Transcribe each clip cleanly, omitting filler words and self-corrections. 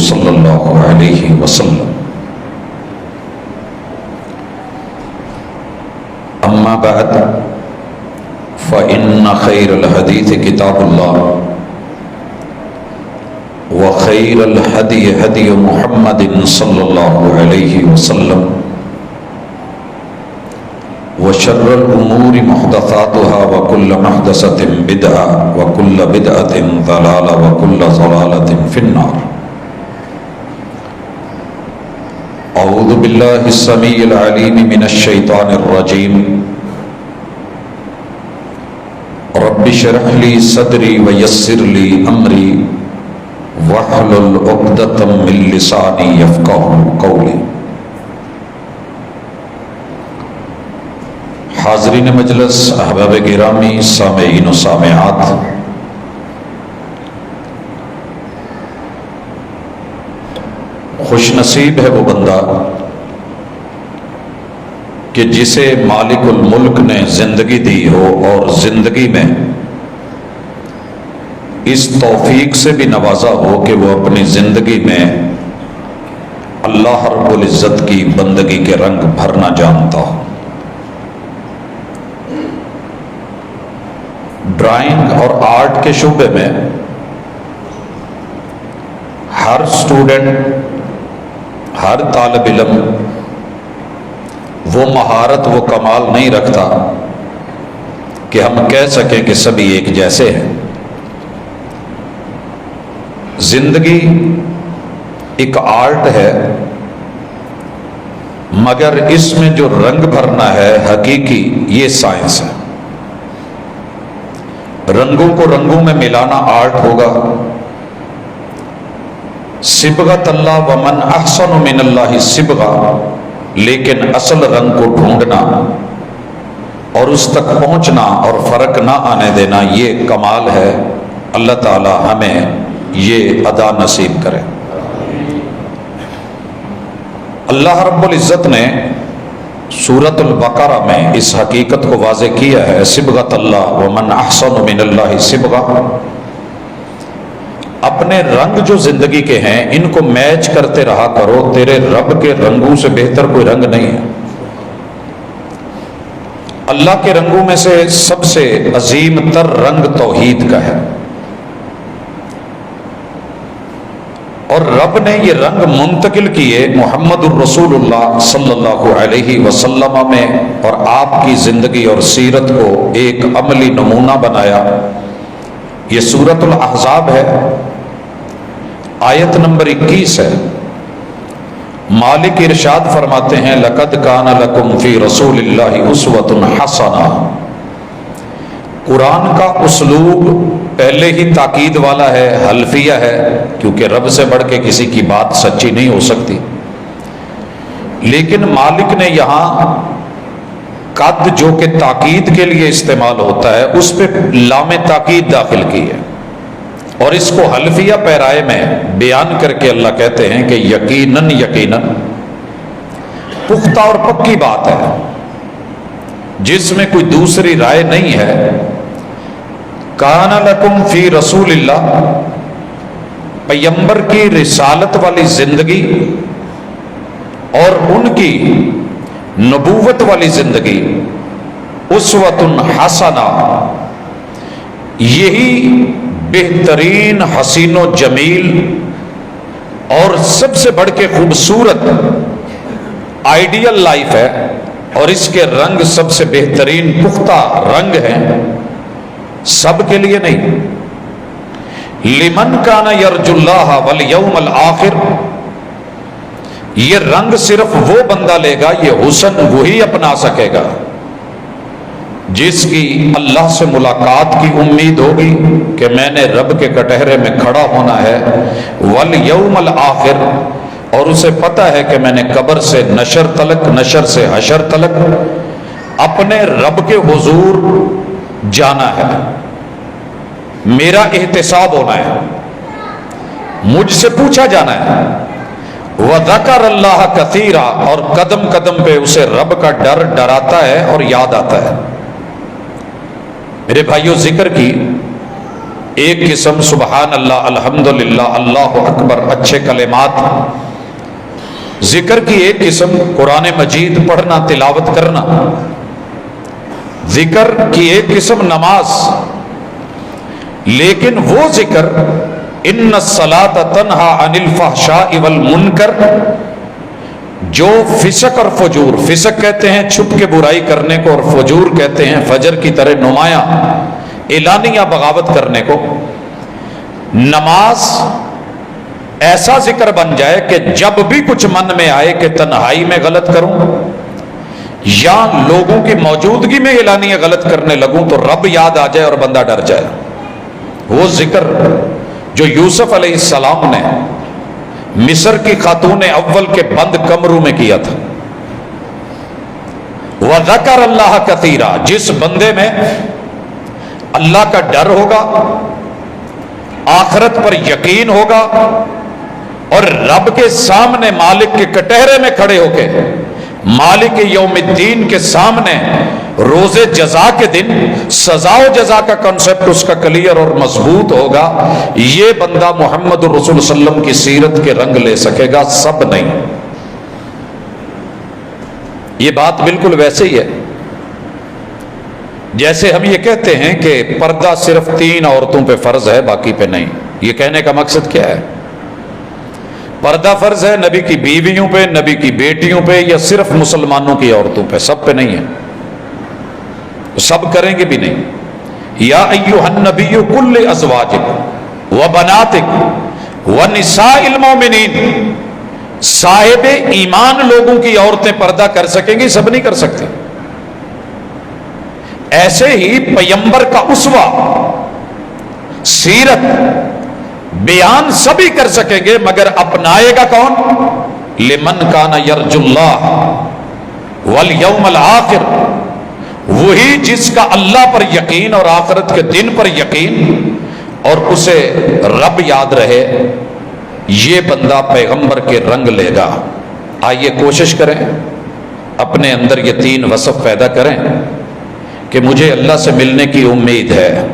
صلی اللہ علیہ وسلم۔ اما بعد فإن خیر الحدیث کتاب اللہ وخیر الہدی ہدی محمد صلی اللہ علیہ وسلم وشر الامور محدثاتها وكل محدثة بدعة وكل بدعة ضلالة وكل ضلالة في النار۔ اعوذ باللہ السمیع العلیم من الشیطان الرجیم۔ رب اشرح لی صدری ویسر لی امری واحلل عقدۃ من لسانی یفقہوا قولی۔ حاضرین مجلس، احباب گرامی، سامعین و سامعات، خوش نصیب ہے وہ بندہ کہ جسے مالک الملک نے زندگی دی ہو اور زندگی میں اس توفیق سے بھی نوازا ہو کہ وہ اپنی زندگی میں اللہ رب العزت کی بندگی کے رنگ بھرنا جانتا ہو۔ ڈرائنگ اور آرٹ کے شعبے میں ہر اسٹوڈنٹ، ہر طالب علم وہ مہارت، وہ کمال نہیں رکھتا کہ ہم کہہ سکیں کہ سبھی ایک جیسے ہیں۔ زندگی ایک آرٹ ہے، مگر اس میں جو رنگ بھرنا ہے حقیقی، یہ سائنس ہے۔ رنگوں کو رنگوں میں ملانا آرٹ ہوگا۔ صبغۃ اللہ ومن احسن من اللہ صبغہ، لیکن اصل رنگ کو ڈھونڈنا اور اس تک پہنچنا اور فرق نہ آنے دینا، یہ کمال ہے۔ اللہ تعالی ہمیں یہ ادا نصیب کرے۔ اللہ رب العزت نے سورۃ البقرہ میں اس حقیقت کو واضح کیا ہے، صبغۃ اللہ ومن احسن من اللہ صبغہ۔ اپنے رنگ جو زندگی کے ہیں ان کو میچ کرتے رہا کرو، تیرے رب کے رنگوں سے بہتر کوئی رنگ نہیں ہے۔ اللہ کے رنگوں میں سے سب سے عظیم تر رنگ توحید کا ہے، اور رب نے یہ رنگ منتقل کیے محمد الرسول اللہ صلی اللہ علیہ وسلم میں، اور آپ کی زندگی اور سیرت کو ایک عملی نمونہ بنایا۔ یہ سورۃ الاحزاب ہے، آیت نمبر 21 ہے۔ مالک ارشاد فرماتے ہیں، لَقَدْ كَانَ لَكُمْ فِي رَسُولِ اللَّهِ أُسْوَةٌ حَسَنَةٌ۔ قرآن کا اسلوب پہلے ہی تاکید والا ہے، حلفیہ ہے، کیونکہ رب سے بڑھ کے کسی کی بات سچی نہیں ہو سکتی۔ لیکن مالک نے یہاں قد جو کہ تاکید کے لیے استعمال ہوتا ہے، اس پہ لام تاکید داخل کی ہے، اور اس کو حلفیہ پیرائے میں بیان کر کے اللہ کہتے ہیں کہ یقیناً یقیناً پختہ اور پکی بات ہے، جس میں کوئی دوسری رائے نہیں ہے۔ کان لکم فی رسول اللہ، پیغمبر کی رسالت والی زندگی اور ان کی نبوت والی زندگی، اسوۃ حسنہ، یہی بہترین، حسین و جمیل اور سب سے بڑھ کے خوبصورت آئیڈیل لائف ہے، اور اس کے رنگ سب سے بہترین پختہ رنگ ہیں، سب کے لیے نہیں۔ لمن کان یرجو اللہ والیوم الآخر، یہ رنگ صرف وہ بندہ لے گا، یہ حسن وہی اپنا سکے گا جس کی اللہ سے ملاقات کی امید ہوگی کہ میں نے رب کے کٹہرے میں کھڑا ہونا ہے، والیوم الآخر، اور اسے پتہ ہے کہ میں نے قبر سے نشر تلک، نشر سے حشر تلک اپنے رب کے حضور جانا ہے، میرا احتساب ہونا ہے، مجھ سے پوچھا جانا ہے۔ وَذَكَرَ اللَّهَ كَثِيرًا، اور قدم قدم پہ اسے رب کا ڈر ڈراتا ہے اور یاد آتا ہے۔ میرے بھائیوں، ذکر کی ایک قسم سبحان اللہ، الحمدللہ، اللہ اکبر، اچھے کلمات، ذکر کی ایک قسم قرآن مجید پڑھنا، تلاوت کرنا، ذکر کی ایک قسم نماز، لیکن وہ ذکر ان الصلاۃ تنہا عن الفحشاء والمنکر، جو فسق اور فجور، فسق کہتے ہیں چھپ کے برائی کرنے کو، اور فجور کہتے ہیں فجر کی طرح نمایاں اعلانیہ بغاوت کرنے کو، نماز ایسا ذکر بن جائے کہ جب بھی کچھ من میں آئے کہ تنہائی میں غلط کروں یا لوگوں کی موجودگی میں اعلانیہ غلط کرنے لگوں تو رب یاد آ جائے اور بندہ ڈر جائے۔ وہ ذکر جو یوسف علیہ السلام نے مصر کی خاتون اول کے بند کمروں میں کیا تھا، وَذَكَرَ اللَّهَ كَثِيرًا، جس بندے میں اللہ کا ڈر ہوگا، آخرت پر یقین ہوگا، اور رب کے سامنے مالک کے کٹہرے میں کھڑے ہو کے مالک یوم الدین کے سامنے روز جزا کے دن سزا و جزا کا کنسپٹ اس کا کلیئر اور مضبوط ہوگا، یہ بندہ محمد الرسول صلی اللہ علیہ وسلم کی سیرت کے رنگ لے سکے گا، سب نہیں۔ یہ بات بالکل ویسے ہی ہے جیسے ہم یہ کہتے ہیں کہ پردہ صرف 3 عورتوں پہ فرض ہے، باقی پہ نہیں۔ یہ کہنے کا مقصد کیا ہے؟ پردہ فرض ہے نبی کی بیویوں پہ، نبی کی بیٹیوں پہ، یا صرف مسلمانوں کی عورتوں پہ؟ سب پہ نہیں ہے، سب کریں گے بھی نہیں۔ یا ایھا النبی کل ازواجک وبناتک ونساء المؤمنین، صاحب ایمان لوگوں کی عورتیں پردہ کر سکیں گی، سب نہیں کر سکتے۔ ایسے ہی پیغمبر کا اسوہ، سیرت، بیان سبھی کر سکیں گے، مگر اپنائے گا کون؟ لمن کان یرجو اللہ والیوم الآخر، وہی جس کا اللہ پر یقین اور آخرت کے دن پر یقین اور اسے رب یاد رہے، یہ بندہ پیغمبر کے رنگ لے گا۔ آئیے کوشش کریں اپنے اندر یہ 3 وصف پیدا کریں کہ مجھے اللہ سے ملنے کی امید ہے،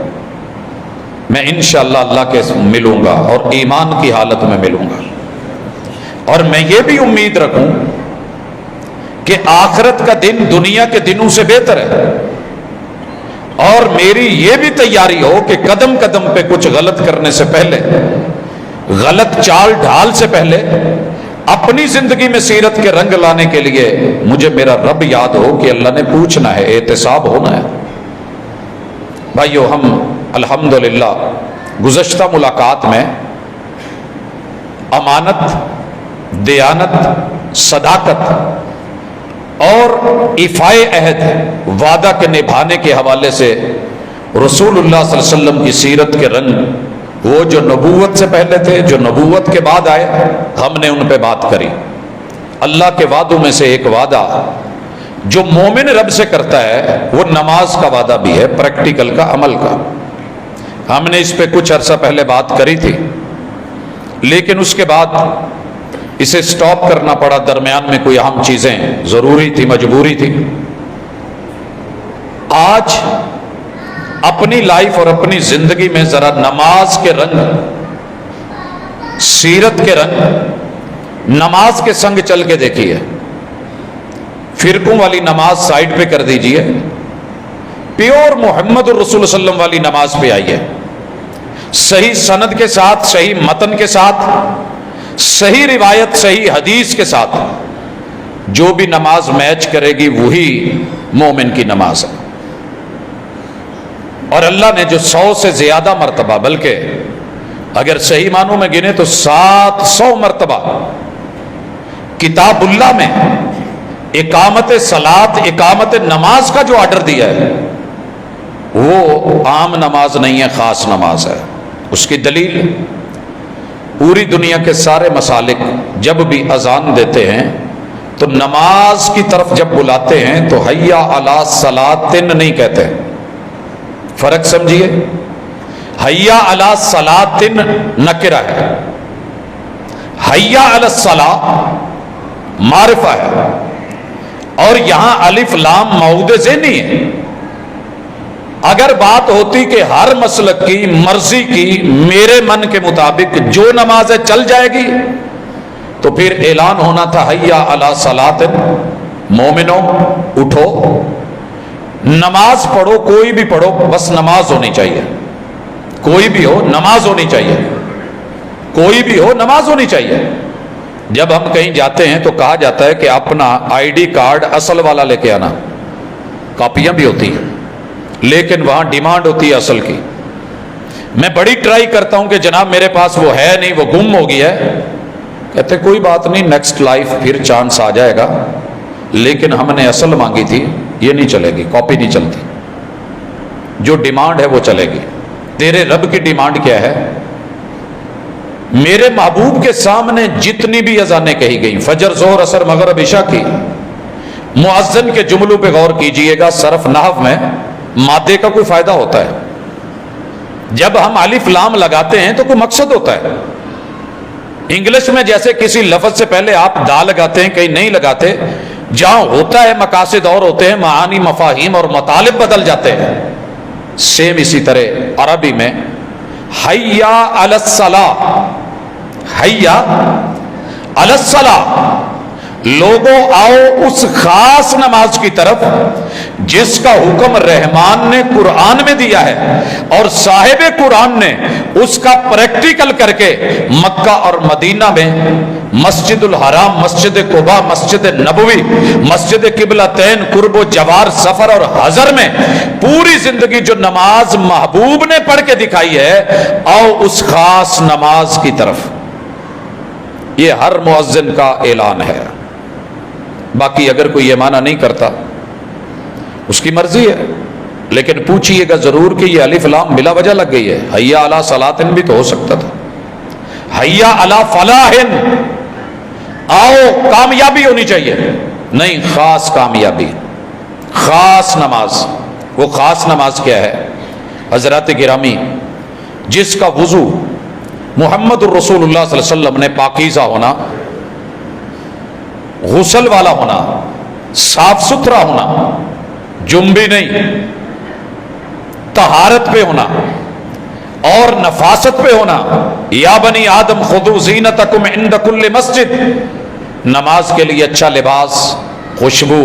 میں انشاءاللہ اللہ کے ملوں گا اور ایمان کی حالت میں ملوں گا، اور میں یہ بھی امید رکھوں کہ آخرت کا دن دنیا کے دنوں سے بہتر ہے، اور میری یہ بھی تیاری ہو کہ قدم قدم پہ کچھ غلط کرنے سے پہلے، غلط چال ڈھال سے پہلے، اپنی زندگی میں سیرت کے رنگ لانے کے لیے مجھے میرا رب یاد ہو کہ اللہ نے پوچھنا ہے، احتساب ہونا ہے۔ بھائیو، ہم الحمدللہ گزشتہ ملاقات میں امانت، دیانت، صداقت اور ایفائے عہد، وعدہ کے نبھانے کے حوالے سے رسول اللہ صلی اللہ علیہ وسلم کی سیرت کے رنگ، وہ جو نبوت سے پہلے تھے، جو نبوت کے بعد آئے، ہم نے ان پہ بات کری۔ اللہ کے وعدوں میں سے ایک وعدہ جو مومن رب سے کرتا ہے وہ نماز کا وعدہ بھی ہے، پریکٹیکل کا، عمل کا۔ ہم نے اس پہ کچھ عرصہ پہلے بات کری تھی، لیکن اس کے بعد اسے سٹاپ کرنا پڑا، درمیان میں کوئی اہم چیزیں ضروری تھی، مجبوری تھی۔ آج اپنی لائف اور اپنی زندگی میں ذرا نماز کے رنگ، سیرت کے رنگ، نماز کے سنگ چل کے دیکھیے۔ فرقوں والی نماز سائیڈ پہ کر دیجئے، پیور محمد الرسول صلی اللہ علیہ وسلم والی نماز پہ آئیے، صحیح سند کے ساتھ، صحیح متن کے ساتھ، صحیح روایت، صحیح حدیث کے ساتھ۔ جو بھی نماز میچ کرے گی وہی مومن کی نماز ہے۔ اور اللہ نے جو 100 سے زیادہ مرتبہ، بلکہ اگر صحیح معنوں میں گنے تو 700 مرتبہ کتاب اللہ میں اقامت صلاۃ، اقامت نماز کا جو آرڈر دیا ہے وہ عام نماز نہیں ہے، خاص نماز ہے۔ اس کی دلیل، پوری دنیا کے سارے مسالک جب بھی اذان دیتے ہیں تو نماز کی طرف جب بلاتے ہیں تو حیا علی الصلاۃ نہیں کہتے، فرق سمجھیے۔ حیا علی الصلاۃ نکرہ ہے، حیا علی الصلاۃ معرفہ ہے، اور یہاں الف لام موعود ذہنی ہے۔ اگر بات ہوتی کہ ہر مسلک کی مرضی کی میرے من کے مطابق جو نماز ہے چل جائے گی تو پھر اعلان ہونا تھا حیا علی صلاۃ، مومنو اٹھو نماز پڑھو، کوئی بھی پڑھو، بس نماز ہونی چاہیے، کوئی بھی ہو نماز ہونی چاہیے، کوئی بھی ہو نماز ہونی چاہیے۔ جب ہم کہیں جاتے ہیں تو کہا جاتا ہے کہ اپنا آئی ڈی کارڈ اصل والا لے کے آنا، کاپیاں بھی ہوتی ہیں لیکن وہاں ڈیمانڈ ہوتی ہے اصل کی۔ میں بڑی ٹرائی کرتا ہوں کہ جناب میرے پاس وہ ہے نہیں، وہ گم ہو گیا ہے، کہتے کوئی بات نہیں، نیکسٹ لائف پھر چانس آ جائے گا، لیکن ہم نے اصل مانگی تھی، یہ نہیں چلے گی، کاپی نہیں چلتی، جو ڈیمانڈ ہے وہ چلے گی۔ تیرے رب کی ڈیمانڈ کیا ہے؟ میرے محبوب کے سامنے جتنی بھی اذانیں کہی گئی، فجر، ظہر، عصر، مغرب، عشاء کی، مؤذن کے جملوں پہ غور کیجئے گا، صرف نحو میں مادے کا کوئی فائدہ ہوتا ہے، جب ہم الف لام لگاتے ہیں تو کوئی مقصد ہوتا ہے۔ انگلش میں جیسے کسی لفظ سے پہلے آپ دا لگاتے ہیں، کہیں نہیں لگاتے، جہاں ہوتا ہے مقاصد اور ہوتے ہیں، معانی، مفاہیم اور مطالب بدل جاتے ہیں۔ سیم اسی طرح عربی میں حیا علی الصلاۃ، حیا علی الصلاۃ، لوگوں آؤ اس خاص نماز کی طرف جس کا حکم رحمان نے قرآن میں دیا ہے اور صاحب قرآن نے اس کا پریکٹیکل کر کے مکہ اور مدینہ میں مسجد الحرام، مسجد قباء، مسجد نبوی، مسجد قبلتین، قرب و جوار، سفر اور حضر میں پوری زندگی جو نماز محبوب نے پڑھ کے دکھائی ہے، آؤ اس خاص نماز کی طرف۔ یہ ہر مؤذن کا اعلان ہے۔ باقی اگر کوئی یہ معنی نہیں کرتا اس کی مرضی ہے، لیکن پوچھئے گا ضرور کہ یہ الف لام بلا وجہ لگ گئی ہے، حیا علی صلاۃ بھی تو ہو سکتا تھا، حیا علی فلاح، آؤ کامیابی ہونی چاہیے، نہیں، خاص کامیابی، خاص نماز۔ وہ خاص نماز کیا ہے؟ حضرات گرامی، جس کا وضو محمد الرسول اللہ صلی اللہ علیہ وسلم نے پاکیزہ ہونا، غسل والا ہونا، صاف ستھرا ہونا، جنبی نہیں، طہارت پہ ہونا اور نفاست پہ ہونا، یا بنی آدم خذوا زینتکم عند کل مسجد، نماز کے لیے اچھا لباس، خوشبو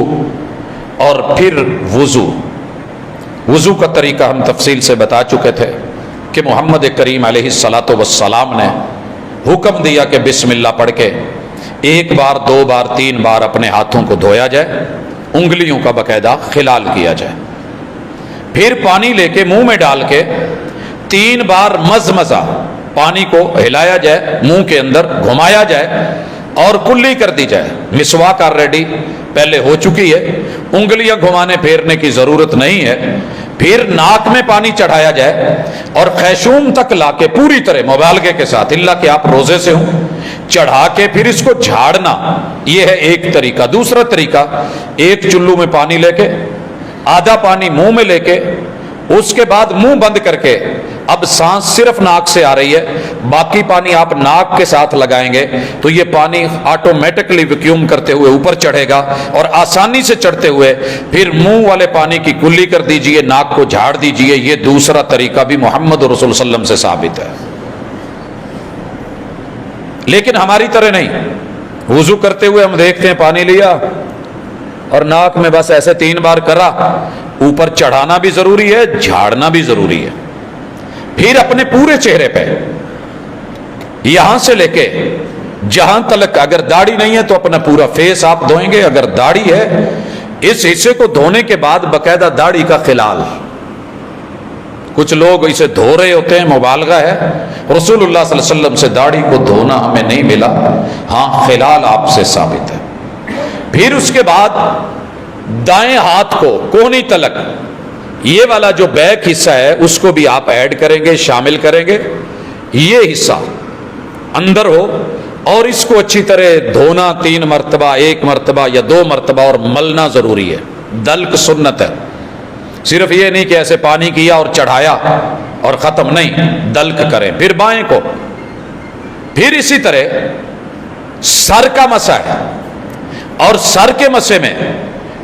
اور پھر وضو۔ وضو کا طریقہ ہم تفصیل سے بتا چکے تھے کہ محمد کریم علیہ الصلاۃ والسلام نے حکم دیا کہ بسم اللہ پڑھ کے ایک بار، دو بار، تین بار اپنے ہاتھوں کو دھویا جائے، انگلیوں کا باقاعدہ خلال کیا جائے، پھر پانی لے کے منہ میں ڈال کے تین بار مزمزہ، پانی کو ہلایا جائے، منہ کے اندر گھمایا جائے اور کلی کر دی جائے۔ مسواک آلریڈی پہلے ہو چکی ہے، انگلیاں گھمانے پھیرنے کی ضرورت نہیں ہے۔ پھر ناک میں پانی چڑھایا جائے اور خیشوم تک لا کے پوری طرح مبالغے کے ساتھ، اللہ کہ آپ روزے سے ہوں، چڑھا کے پھر اس کو جھاڑنا، یہ ہے ایک طریقہ۔ دوسرا طریقہ، ایک چلو میں پانی لے کے آدھا پانی منہ میں لے کے اس کے بعد منہ بند کر کے، اب سانس صرف ناک سے آ رہی ہے، باقی پانی آپ ناک کے ساتھ لگائیں گے تو یہ پانی آٹومیٹکلی ویکیوم کرتے ہوئے اوپر چڑھے گا اور آسانی سے چڑھتے ہوئے پھر منہ والے پانی کی کلی کر دیجئے، ناک کو جھاڑ دیجئے۔ یہ دوسرا طریقہ بھی محمد رسول صلی اللہ علیہ وسلم سے ثابت ہے، لیکن ہماری طرح نہیں۔ وضو کرتے ہوئے ہم دیکھتے ہیں پانی لیا اور ناک میں بس ایسے تین بار کرا، اوپر چڑھانا بھی ضروری ہے، جھاڑنا بھی ضروری ہے۔ پھر اپنے پورے چہرے پہ یہاں سے لے کے جہاں تلک، اگر داڑھی نہیں ہے تو اپنا پورا فیس آپ دھوئیں گے، اگر داڑھی ہے اس حصے کو دھونے کے بعد باقاعدہ داڑھی کا خلال۔ کچھ لوگ اسے دھو رہے ہوتے ہیں، مبالغہ ہے، رسول اللہ صلی اللہ علیہ وسلم سے داڑھی کو دھونا ہمیں نہیں ملا، ہاں خلال آپ سے ثابت ہے۔ پھر اس کے بعد دائیں ہاتھ کو کونی تلک، یہ والا جو بیک حصہ ہے اس کو بھی آپ ایڈ کریں گے، شامل کریں گے، یہ حصہ اندر ہو اور اس کو اچھی طرح دھونا، 3 مرتبہ، 1 مرتبہ یا 2 مرتبہ، اور ملنا ضروری ہے۔ دلک سنت ہے، صرف یہ نہیں کہ ایسے پانی کیا اور چڑھایا اور ختم، نہیں، دلک کریں۔ پھر بائیں کو، پھر اسی طرح سر کا مسح ہے، اور سر کے مسح میں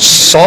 100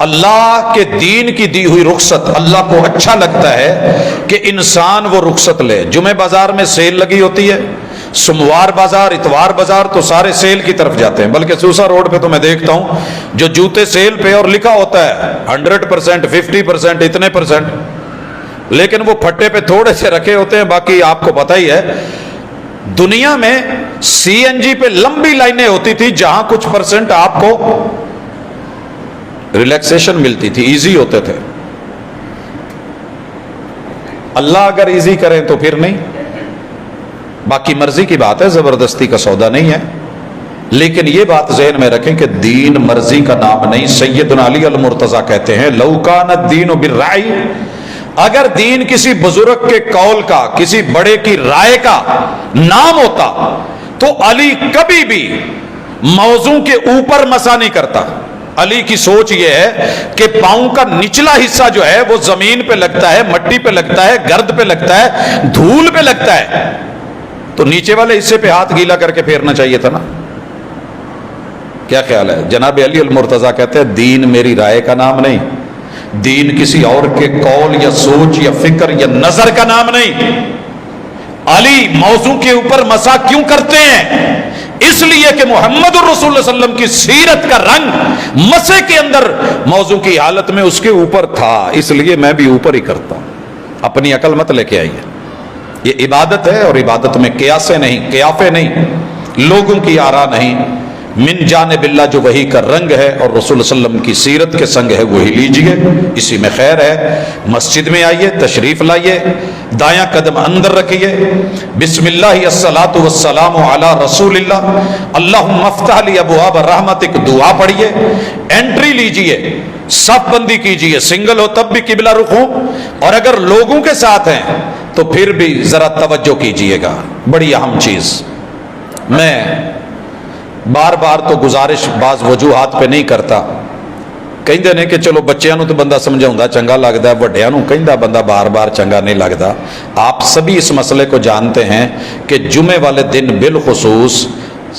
اللہ کے دین کی دی ہوئی رخصت اللہ کو اچھا لگتا ہے کہ انسان وہ رخصت لے. جمعہ بازار میں سیل لگی ہوتی ہے، سوموار بازار، اتوار بازار تو سارے سیل کی طرف جاتے ہیں. بلکہ سوسا روڈ پہ تو میں دیکھتا ہوں جو جوتے سیل پہ اور لکھا ہوتا ہے 100%، 50%، اتنے %، لیکن وہ پھٹے پہ تھوڑے سے رکھے ہوتے ہیں. باقی آپ کو پتہ ہی ہے دنیا میں سی این جی پہ لمبی لائنیں ہوتی تھی جہاں کچھ % آپ کو ریلیکسیشن ملتی تھی، ایزی ہوتے تھے. اللہ اگر ایزی کریں تو پھر نہیں، باقی مرضی کی بات ہے، زبردستی کا سودا نہیں ہے. لیکن یہ بات ذہن میں رکھیں کہ دین مرضی کا نام نہیں. سیدنا علی المرتضیٰ کہتے ہیں لو کان الدین بالرأی، اگر دین کسی بزرگ کے قول کا، کسی بڑے کی رائے کا نام ہوتا تو علی کبھی بھی موضوع کے اوپر مسا نہیں کرتا. علی کی سوچ یہ ہے کہ پاؤں کا نچلا حصہ جو ہے وہ زمین پہ لگتا ہے، مٹی پہ لگتا ہے، گرد پہ لگتا ہے، دھول پہ لگتا ہے، تو نیچے والے حصے پہ ہاتھ گیلا کر کے پھیرنا چاہیے تھا نا. کیا خیال ہے؟ جناب علی المرتضیٰ کہتے ہیں دین میری رائے کا نام نہیں، دین کسی اور کے قول یا سوچ یا فکر یا نظر کا نام نہیں. علی موضوع کے اوپر مسا کیوں کرتے ہیں؟ اس لیے کہ محمد الرسول اللہ صلی اللہ علیہ وسلم کی سیرت کا رنگ مسے کے اندر موضوع کی حالت میں اس کے اوپر تھا، اس لیے میں بھی اوپر ہی کرتا ہوں. اپنی عقل مت لے کے آئیے. یہ عبادت ہے اور عبادت میں قیاسے نہیں، قیافے نہیں، لوگوں کی آرا نہیں. من جانب اللہ جو وہی کا رنگ ہے اور رسول اللہ علیہ وسلم کی سیرت کے سنگ ہے وہی لیجئے، اسی میں خیر ہے. مسجد میں آئیے، تشریف لائیے، دایاں قدم اندر رکھیے، بسم اللہ الصلاۃ والسلام علی رسول اللہ، اللہم افتح لی ابواب رحمتک دعا پڑھیے، انٹری لیجئے، صف بندی کیجئے، سنگل ہو تب بھی قبلہ رخ ہو، اور اگر لوگوں کے ساتھ ہیں تو پھر بھی ذرا توجہ کیجئے گا. بڑی اہم چیز. میں بار بار تو گزارش بعض وجوہات پہ نہیں کرتا، کہندے نے کہ چلو بچیاں نو تو بندہ سمجھاؤندا چنگا لگدا ہے، وڈیاں نو کہندا بندہ بار بار چنگا نہیں لگدا. آپ سبھی اس مسئلے کو جانتے ہیں کہ جمعے والے دن بالخصوص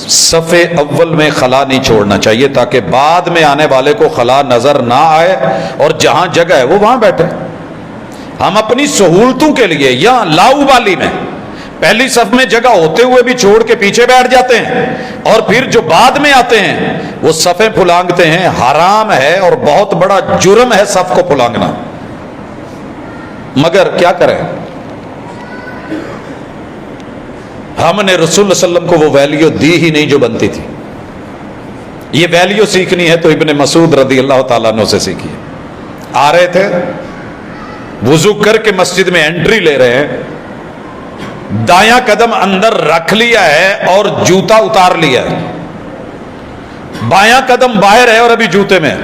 صف اول میں خلا نہیں چھوڑنا چاہیے تاکہ بعد میں آنے والے کو خلا نظر نہ آئے اور جہاں جگہ ہے وہ وہاں بیٹھے. ہم اپنی سہولتوں کے لیے یا لاؤ بالی میں پہلی صف میں جگہ ہوتے ہوئے بھی چھوڑ کے پیچھے بیٹھ جاتے ہیں، اور پھر جو بعد میں آتے ہیں وہ صفیں پھلانگتے ہیں. حرام ہے اور بہت بڑا جرم ہے صف کو پھلانگنا. مگر کیا کریں، ہم نے رسول اللہ علیہ وسلم کو وہ ویلیو دی ہی نہیں جو بنتی تھی. یہ ویلیو سیکھنی ہے تو ابن مسعود رضی اللہ تعالیٰ عنہ سے سیکھیے. آ رہے تھے، وضو کر کے مسجد میں انٹری لے رہے ہیں، دایاں قدم اندر رکھ لیا ہے اور جوتا اتار لیا ہے، بایاں قدم باہر ہے اور ابھی جوتے میں.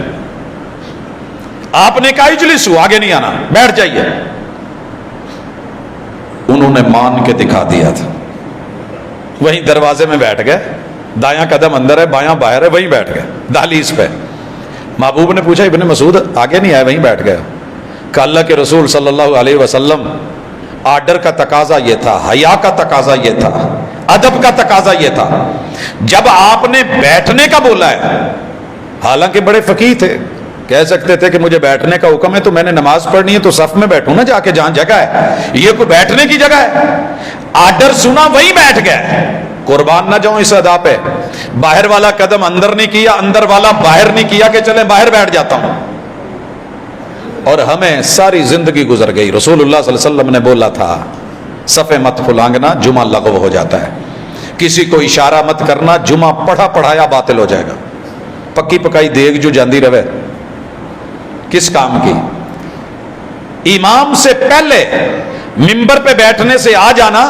آپ نے کہا اجلسو، آگے نہیں آنا، بیٹھ جائیے. انہوں نے مان کے دکھا دیا تھا، وہیں دروازے میں بیٹھ گئے، دایاں قدم اندر ہے بایاں باہر ہے، وہیں بیٹھ گئے دہلیز پہ. محبوب نے پوچھا ابن مسعود آگے نہیں آئے، وہیں بیٹھ گئے. کہ اللہ کے رسول صلی اللہ علیہ وسلم آرڈر کا تقاضا یہ تھا، حیا کا تقاضا یہ تھا، ادب کا تقاضا یہ تھا. جب آپ نے بیٹھنے کا بولا ہے، حالانکہ بڑے فقیہ تھے، کہہ سکتے تھے کہ مجھے بیٹھنے کا حکم ہے تو میں نے نماز پڑھنی ہے تو صف میں بیٹھوں نا جا کے جہاں جگہ ہے، یہ کوئی بیٹھنے کی جگہ ہے؟ آرڈر سنا وہیں بیٹھ گئے. قربان نہ جاؤں اس ادا پہ. باہر والا قدم اندر نہیں کیا، اندر والا باہر نہیں کیا کہ چلے باہر بیٹھ جاتا ہوں. اور ہمیں ساری زندگی گزر گئی. رسول اللہ صلی اللہ علیہ وسلم نے بولا تھا صفے مت پھلانگنا، جمعہ لغو ہو جاتا ہے. کسی کو اشارہ مت کرنا، جمعہ پڑھا پڑھایا باطل ہو جائے گا. پکی پکائی دیگ جو جاندی رہے کس کام کی؟ امام سے پہلے منبر پہ بیٹھنے سے آ جانا،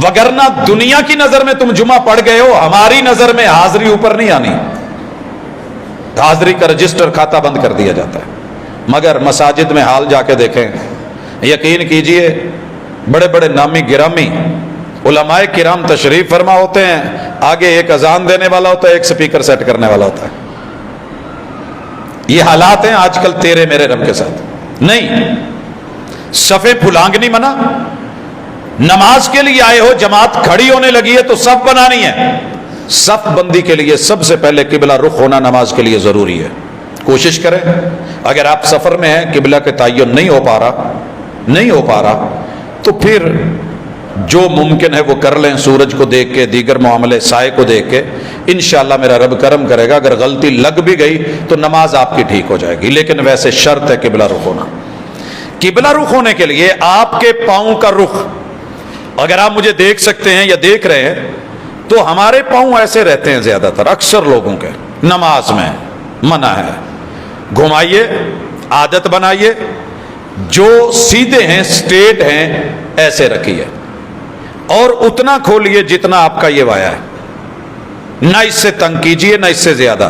وگرنہ دنیا کی نظر میں تم جمعہ پڑھ گئے ہو، ہماری نظر میں حاضری اوپر نہیں آنی. حاضری کا رجسٹر کھاتا بند کر دیا جاتا ہے. مگر مساجد میں حال جا کے دیکھیں، یقین کیجئے بڑے بڑے نامی گرامی علماء کرام تشریف فرما ہوتے ہیں، آگے ایک اذان دینے والا ہوتا ہے، ایک سپیکر سیٹ کرنے والا ہوتا ہے. یہ حالات ہیں آج کل تیرے میرے رب کے ساتھ. نہیں، صفیں پھلانگنی منع. نماز کے لیے آئے ہو، جماعت کھڑی ہونے لگی ہے تو صف بنانی ہے. صف بندی کے لیے سب سے پہلے قبلہ رخ ہونا نماز کے لیے ضروری ہے. کوشش کریں. اگر آپ سفر میں ہیں، قبلہ کے تعین نہیں ہو پا رہا تو پھر جو ممکن ہے وہ کر لیں، سورج کو دیکھ کے، دیگر معاملے سائے کو دیکھ کے. انشاءاللہ میرا رب کرم کرے گا. اگر غلطی لگ بھی گئی تو نماز آپ کی ٹھیک ہو جائے گی، لیکن ویسے شرط ہے قبلہ رخ ہونا. قبلہ رخ ہونے کے لیے آپ کے پاؤں کا رخ، اگر آپ مجھے دیکھ سکتے ہیں یا دیکھ رہے ہیں تو ہمارے پاؤں ایسے رہتے ہیں زیادہ تر، اکثر لوگوں کے. نماز میں منع ہے. گھمائیے، عادت بنائیے، جو سیدھے ہیں سٹریٹ ہیں ایسے رکھیے، اور اتنا کھولیے جتنا آپ کا یہ وایا ہے، نہ اس سے تنگ کیجیے نہ اس سے زیادہ.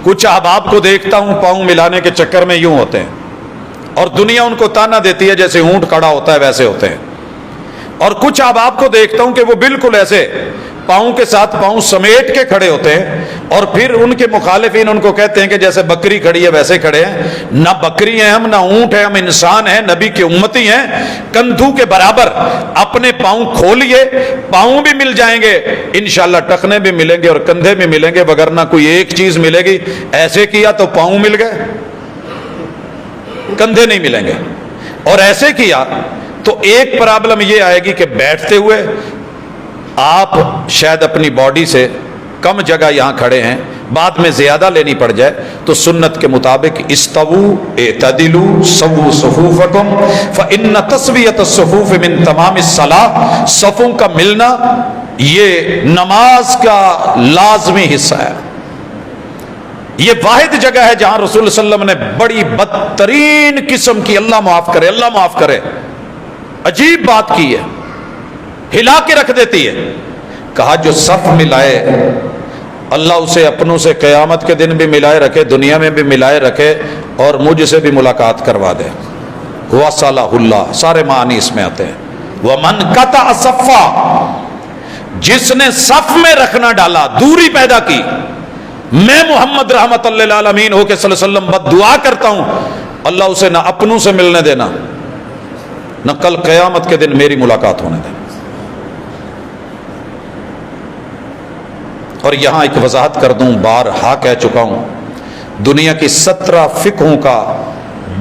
کچھ احباب کو دیکھتا ہوں پاؤں ملانے کے چکر میں یوں ہوتے ہیں، اور دنیا ان کو تانا دیتی ہے جیسے اونٹ کھڑا ہوتا ہے ویسے ہوتے ہیں. اور کچھ احباب کو دیکھتا ہوں کہ وہ بالکل ایسے پاؤں کے ساتھ پاؤں سمیٹ کے کھڑے ہوتے ہیں، اور پھر ان کے مخالفین ان کو کہتے ہیں کہ جیسے بکری کھڑی ہے ویسے کھڑے ہیں. نہ بکری ہیں ہم، نہ اونٹ ہیں ہم، انسان ہیں، نبی کے امتی ہیں. کندھو کے برابر اپنے پاؤں کھولیے، پاؤں بھی مل جائیں گے انشاءاللہ، ٹخنے بھی ملیں گے اور کندھے بھی ملیں گے، وگرنہ کوئی ایک چیز ملے گی. ایسے کیا تو پاؤں مل گئے، کندھے نہیں ملیں گے. اور ایسے کیا تو ایک پرابلم یہ آئے گی کہ بیٹھتے ہوئے آپ شاید اپنی باڈی سے کم جگہ یہاں کھڑے ہیں، بعد میں زیادہ لینی پڑ جائے تو سنت کے مطابق استووا اعتدلوا سووا صفوفکم فإن تسویۃ الصفوف من تمام الصلاۃ. صفوں کا ملنا یہ نماز کا لازمی حصہ ہے. یہ واحد جگہ ہے جہاں رسول صلی اللہ علیہ وسلم نے بڑی بدترین قسم کی، اللہ معاف کرے عجیب بات کی ہے، ہلا کے رکھ دیتی ہے. کہا جو صف ملائے اللہ اسے اپنوں سے قیامت کے دن بھی ملائے رکھے، دنیا میں بھی ملائے رکھے، اور مجھ سے بھی ملاقات کروا دے. وصلہ اللہ، سارے معنی اس میں آتے ہیں. ومن قطع صفا، جس نے صف میں رکھنا ڈالا، دوری پیدا کی. میں محمد رحمت اللہ للعالمین ہو کے صلی اللہ علیہ وسلم بد دعا کرتا ہوں اللہ اسے نہ اپنوں سے ملنے دینا، نہ کل قیامت کے دن میری ملاقات ہونے دینا. اور یہاں ایک وضاحت کر دوں، بارہا کہہ چکا ہوں، دنیا کی 17 فقہوں کا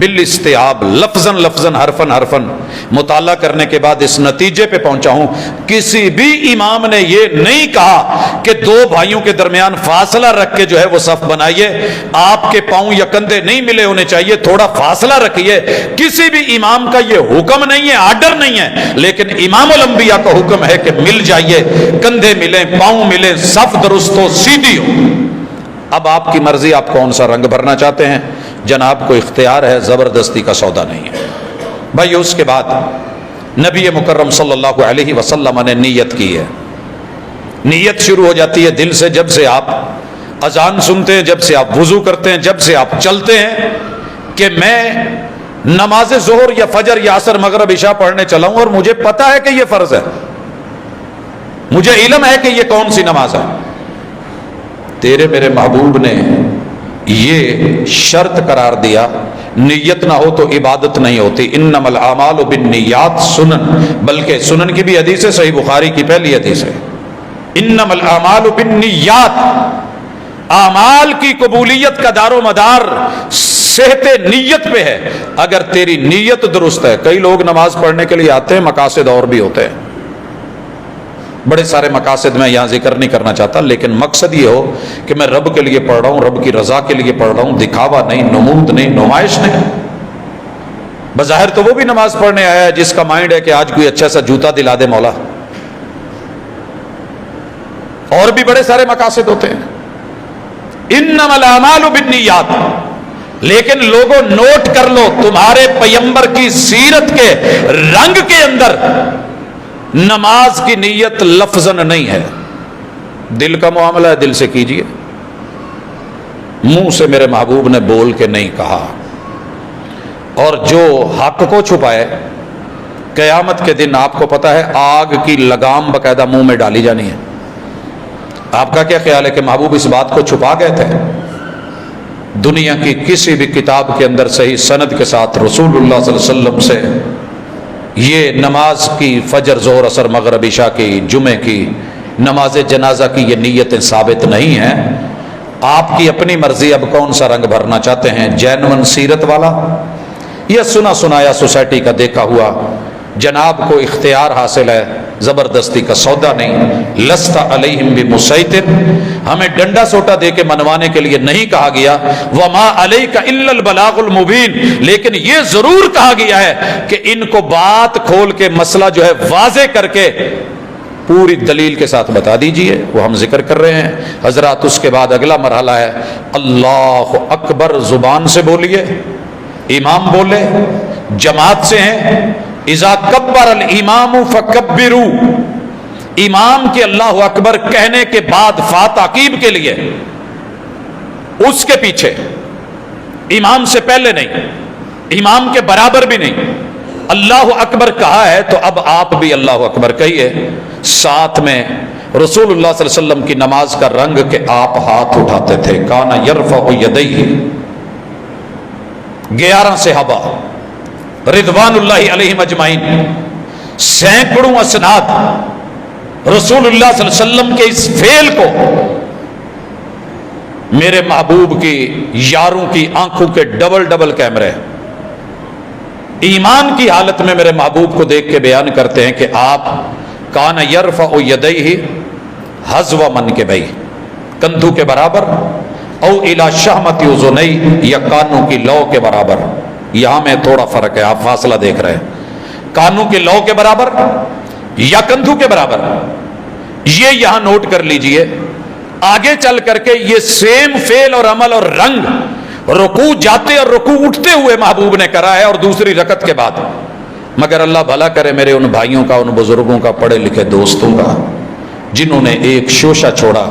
بالاستیعاب لفظاً حرفاً مطالعہ کرنے کے بعد اس نتیجے پہ پہنچا ہوں، کسی بھی امام نے یہ نہیں کہا کہ دو بھائیوں کے درمیان فاصلہ رکھ کے جو ہے وہ صف بنائیے. آپ کے پاؤں یا کندھے نہیں ملے ہونے چاہیے، تھوڑا فاصلہ رکھیے. کسی بھی امام کا یہ حکم نہیں ہے، آرڈر نہیں ہے، لیکن امام الانبیاء کا حکم ہے کہ مل جائیے، کندھے ملیں، پاؤں ملیں، صف درست ہو، سیدھی ہو. اب آپ کی مرضی، آپ کون سا رنگ بھرنا چاہتے ہیں، جناب کو اختیار ہے، زبردستی کا سودا نہیں ہے. بھائی اس کے بعد نبی مکرم صلی اللہ علیہ وسلم نے نیت کی ہے. نیت شروع ہو جاتی ہے دل سے، جب سے آپ اذان سنتے ہیں، جب سے آپ وضو کرتے ہیں، جب سے آپ چلتے ہیں کہ میں نماز ظہر یا فجر یا عصر مغرب عشاء پڑھنے چلا ہوں، اور مجھے پتا ہے کہ یہ فرض ہے، مجھے علم ہے کہ یہ کون سی نماز ہے. تیرے میرے محبوب نے یہ شرط قرار دیا، نیت نہ ہو تو عبادت نہیں ہوتی. انما الاعمال بالنیات، سنن، بلکہ سنن کی بھی حدیث ہے، صحیح بخاری کی پہلی حدیث ہے، انما الاعمال بالنیات. اعمال کی قبولیت کا دار و مدار صحت نیت پہ ہے. اگر تیری نیت درست ہے، کئی لوگ نماز پڑھنے کے لیے آتے ہیں، مقاصد اور بھی ہوتے ہیں، بڑے سارے مقاصد میں یہاں ذکر نہیں کرنا چاہتا، لیکن مقصد یہ ہو کہ میں رب کے لیے پڑھ رہا ہوں، رب کی رضا کے لیے پڑھ رہا ہوں، دکھاوا نہیں، نمود نہیں، نمائش نہیں. بظاہر تو وہ بھی نماز پڑھنے آیا ہے جس کا مائنڈ ہے کہ آج کوئی اچھا سا جوتا دلا دے مولا. اور بھی بڑے سارے مقاصد ہوتے ہیں. انما الاعمال بالنیات. لیکن لوگوں نوٹ کر لو، تمہارے پیغمبر کی سیرت کے رنگ کے اندر نماز کی نیت لفظاً نہیں ہے، دل کا معاملہ ہے، دل سے کیجئے. منہ سے میرے محبوب نے بول کے نہیں کہا. اور جو حق کو چھپائے، قیامت کے دن آپ کو پتا ہے آگ کی لگام باقاعدہ منہ میں ڈالی جانی ہے. آپ کا کیا خیال ہے کہ محبوب اس بات کو چھپا گئے تھے؟ دنیا کی کسی بھی کتاب کے اندر صحیح سند کے ساتھ رسول اللہ صلی اللہ علیہ وسلم سے یہ نماز کی، فجر ظہر عصر مغرب عشاء کی، جمعے کی، نماز جنازہ کی یہ نیتیں ثابت نہیں ہیں. آپ کی اپنی مرضی، اب کون سا رنگ بھرنا چاہتے ہیں، جینون سیرت والا یا سنا سنایا سوسائٹی کا دیکھا ہوا؟ جناب کو اختیار حاصل ہے، زبردستی کا سودا نہیں۔ لست علیہم بمسیطر، ہمیں ڈنڈا سوٹا دے کے منوانے کے لیے نہیں کہا گیا۔ وما علیک الا البلاغ المبین، لیکن یہ ضرور کہا گیا ہے کہ ان کو بات کھول کے مسئلہ جو ہے واضح کر کے پوری دلیل کے ساتھ بتا دیجئے۔ وہ ہم ذکر کر رہے ہیں حضرات۔ اس کے بعد اگلا مرحلہ ہے اللہ اکبر، زبان سے بولیے، امام بولے، جماعت سے ہیں، اذا کبر الامام فکبروا، امام کے اللہ اکبر کہنے کے بعد فا تعقیب کے لیے، اس کے پیچھے، امام سے پہلے نہیں، امام کے برابر بھی نہیں، اللہ اکبر کہا ہے تو اب آپ بھی اللہ اکبر کہیے۔ ساتھ میں رسول اللہ صلی اللہ علیہ وسلم کی نماز کا رنگ کہ آپ ہاتھ اٹھاتے تھے، کان یرفع یدیہ، 11 صحابہ رضوان اللہ علیہم اجمعین، سینکڑوں اسناد رسول اللہ صلی اللہ علیہ وسلم کے اس فعل کو میرے محبوب کی یاروں کی آنکھوں کے ڈبل ڈبل کیمرے ایمان کی حالت میں میرے محبوب کو دیکھ کے بیان کرتے ہیں کہ آپ کان یرفع یدیہ حذو منکبیہ، کندھوں کے برابر، او الی شہمۃ اذنیہ، یا کانوں کی لو کے برابر۔ یہاں میں تھوڑا فرق ہے، آپ فاصلہ دیکھ رہے ہیں، کانوں کے لو کے برابر یا کندھوں کے برابر، یہ یہاں نوٹ کر لیجئے۔ آگے چل کر کے یہ سیم فعل اور عمل اور رنگ رکوع جاتے اور رکوع اٹھتے ہوئے محبوب نے کرا ہے، اور دوسری رکعت کے بعد۔ مگر اللہ بھلا کرے میرے ان بھائیوں کا، ان بزرگوں کا، پڑھے لکھے دوستوں کا، جنہوں نے ایک شوشہ چھوڑا۔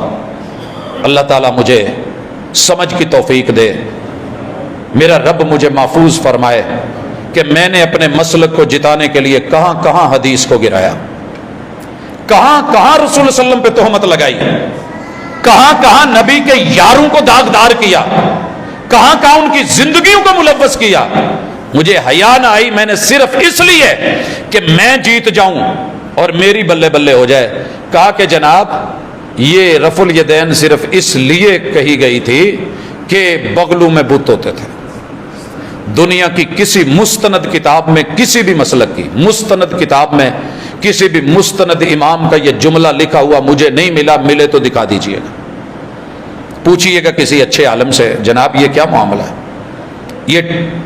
اللہ تعالیٰ مجھے سمجھ کی توفیق دے، میرا رب مجھے محفوظ فرمائے کہ میں نے اپنے مسلک کو جتانے کے لیے کہاں کہاں حدیث کو گرایا، کہاں کہاں رسول اللہ علیہ وسلم پہ تہمت لگائی، کہاں کہاں نبی کے یاروں کو داغدار کیا، کہاں کہاں ان کی زندگیوں کو ملوث کیا۔ مجھے حیا نہ آئی، میں نے صرف اس لیے کہ میں جیت جاؤں اور میری بلے بلے ہو جائے کہا کہ جناب یہ رفع الیدین صرف اس لیے کہی گئی تھی کہ بغلوں میں بت ہوتے تھے۔ دنیا کی کسی مستند کتاب میں، کسی بھی مسلک کی مستند کتاب میں، کسی بھی مستند امام کا یہ جملہ لکھا ہوا مجھے نہیں ملا، ملے تو دکھا دیجئے گا، پوچھئے گا کسی اچھے عالم سے، جناب یہ کیا معاملہ ہے؟ یہ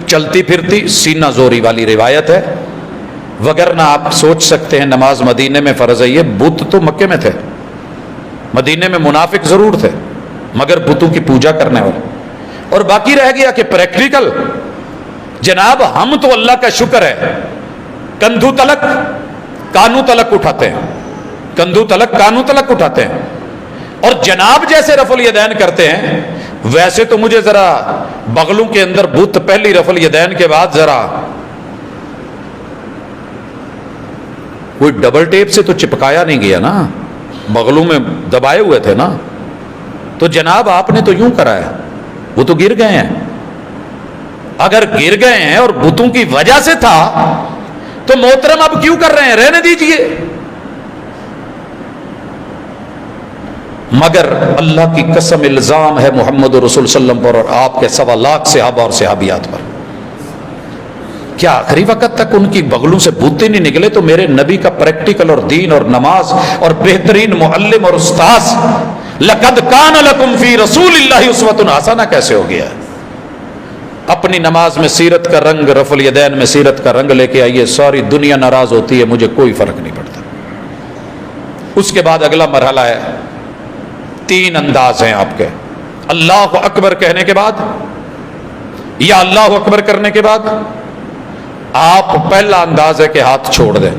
چلتی پھرتی سینہ زوری والی روایت ہے، وگرنہ آپ سوچ سکتے ہیں نماز مدینے میں فرض ہے۔ یہ بت تو مکے میں تھے، مدینے میں منافق ضرور تھے مگر بتوں کی پوجا کرنے والے۔ اور باقی رہ گیا کہ پریکٹیکل، جناب ہم تو اللہ کا شکر ہے کندھوں تلک کانوں تلک اٹھاتے ہیں، کندھوں تلک کانوں تلک اٹھاتے ہیں، اور جناب جیسے رفع الیدین کرتے ہیں ویسے تو مجھے ذرا بغلوں کے اندر بت پہلی رفع الیدین کے بعد ذرا کوئی ڈبل ٹیپ سے تو چپکایا نہیں گیا نا، بغلوں میں دبائے ہوئے تھے نا، تو جناب آپ نے تو یوں کرایا، وہ تو گر گئے ہیں۔ اگر گر گئے ہیں اور بتوں کی وجہ سے تھا تو محترم اب کیوں کر رہے ہیں؟ رہنے دیجئے۔ مگر اللہ کی قسم الزام ہے محمد رسول صلی اللہ علیہ وسلم پر اور آپ کے 1.25 لاکھ صحابہ اور صحابیات پر، کیا آخری وقت تک ان کی بغلوں سے بت ہی نہیں نکلے؟ تو میرے نبی کا پریکٹیکل اور دین اور نماز اور بہترین معلم اور استاذ لقد کان لکم فی رسول اللہ اسوۃ حسنہ کیسے ہو گیا؟ اپنی نماز میں سیرت کا رنگ، رفع الیدین میں سیرت کا رنگ لے کے آئیے، ساری دنیا ناراض ہوتی ہے، مجھے کوئی فرق نہیں پڑتا۔ اس کے بعد اگلا مرحلہ ہے، 3 انداز ہیں آپ کے، اللہ اکبر کہنے کے بعد یا اللہ اکبر کرنے کے بعد آپ پہلا انداز ہے کہ ہاتھ چھوڑ دیں۔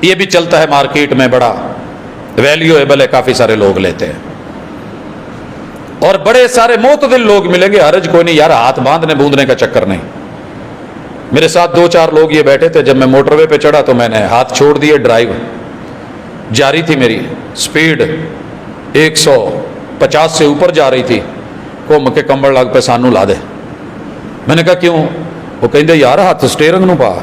یہ بھی چلتا ہے مارکیٹ میں، بڑا ویلیویبل ہے، کافی سارے لوگ لیتے ہیں، اور بڑے سارے معتدل لوگ ملیں گے، حرج کوئی نہیں یار، ہاتھ باندھنے بوندھنے کا چکر نہیں۔ میرے ساتھ 2-4 لوگ یہ بیٹھے تھے، جب میں موٹر وے پہ چڑھا تو میں نے ہاتھ چھوڑ دیے، ڈرائیو جاری تھی، میری سپیڈ 150 سے اوپر جا رہی تھی، کم کے کمبڑ لگ پہ سانو لا دے۔ میں نے کہا کیوں؟ وہ کہندے یار ہاتھ سٹیرنگ نو پا۔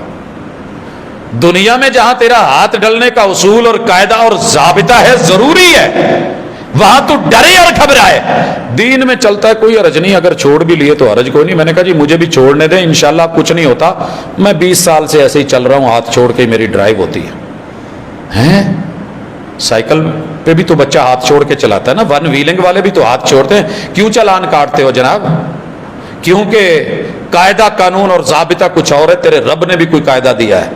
دنیا میں جہاں تیرا ہاتھ ڈلنے کا اصول اور قاعدہ اور ضابطہ ہے، ضروری ہے وہاں تو ڈرے اور گھبرائے. دین میں چلتا ہے کوئی حرج نہیں, اگر چھوڑ بھی لیے تو حرج کوئی نہیں. میں نے کہا جی مجھے بھی چھوڑنے دیں, انشاءاللہ کچھ نہیں ہوتا, میں 20 سال سے ایسے ہی چل رہا ہوں, ہاتھ چھوڑ کے میری ڈرائیو ہوتی ہے. سائیکل پہ بھی تو بچہ ہاتھ چھوڑ کے چلاتا ہے نا, ون ویلنگ والے بھی تو ہاتھ چھوڑتے ہیں. کیوں چلان کاٹتے ہو جناب؟ کیونکہ قاعدہ قانون اور ضابطہ کچھ اور ہے, تیرے رب نے بھی کوئی قاعدہ دیا ہے.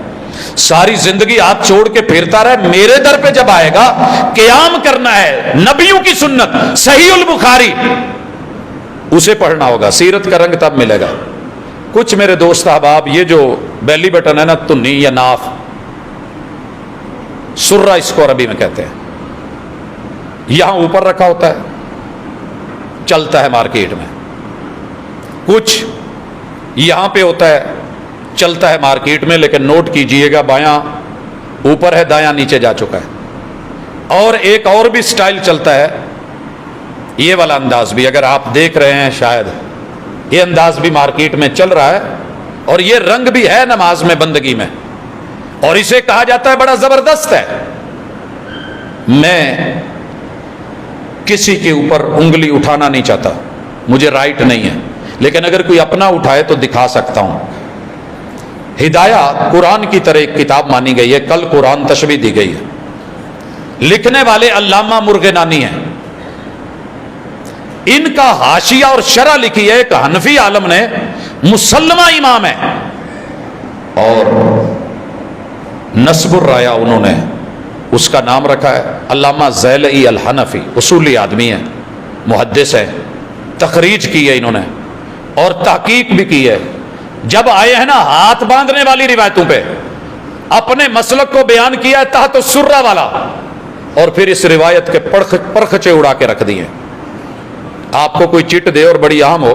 ساری زندگی ہاتھ چھوڑ کے پھرتا رہے, میرے در پہ جب آئے گا قیام کرنا ہے, نبیوں کی سنت صحیح البخاری اسے پڑھنا ہوگا, سیرت کا رنگ تب ملے گا. کچھ میرے دوست احباب یہ جو بیلی بٹن ہے نا, تنی یا ناف, سرہ اس کو عربی میں کہتے ہیں, یہاں اوپر رکھا ہوتا ہے, چلتا ہے مارکیٹ میں. کچھ یہاں پہ ہوتا ہے, چلتا ہے مارکیٹ میں, لیکن نوٹ کیجئے گا بایاں اوپر ہے, دایاں نیچے جا چکا ہے. اور ایک اور بھی سٹائل چلتا ہے, یہ والا انداز بھی, اگر آپ دیکھ رہے ہیں شاید یہ انداز بھی مارکیٹ میں چل رہا ہے, اور یہ رنگ بھی ہے نماز میں, بندگی میں, اور اسے کہا جاتا ہے بڑا زبردست ہے. میں کسی کے اوپر انگلی اٹھانا نہیں چاہتا, مجھے رائٹ نہیں ہے, لیکن اگر کوئی اپنا اٹھائے تو دکھا سکتا ہوں. ہدایہ قرآن کی طرح ایک کتاب مانی گئی ہے, کل قرآن تشبیہ دی گئی ہے. لکھنے والے علامہ مرغنانی ہیں, ان کا حاشیہ اور شرح لکھی ہے ایک حنفی عالم نے, مسلمہ امام ہے, اور نصب الرایا انہوں نے اس کا نام رکھا ہے علامہ زیلعی الحنفی. اصولی آدمی ہے, محدث ہے, تخریج کی ہے انہوں نے اور تحقیق بھی کی ہے. جب آئے ہیں نا ہاتھ باندھنے والی روایتوں پہ, اپنے مسلک کو بیان کیا ہے تحت السرہ والا, اور پھر اس روایت کے پرخچے اڑا کے رکھ دیے. آپ کو کوئی چٹ دے اور بڑی عام ہو,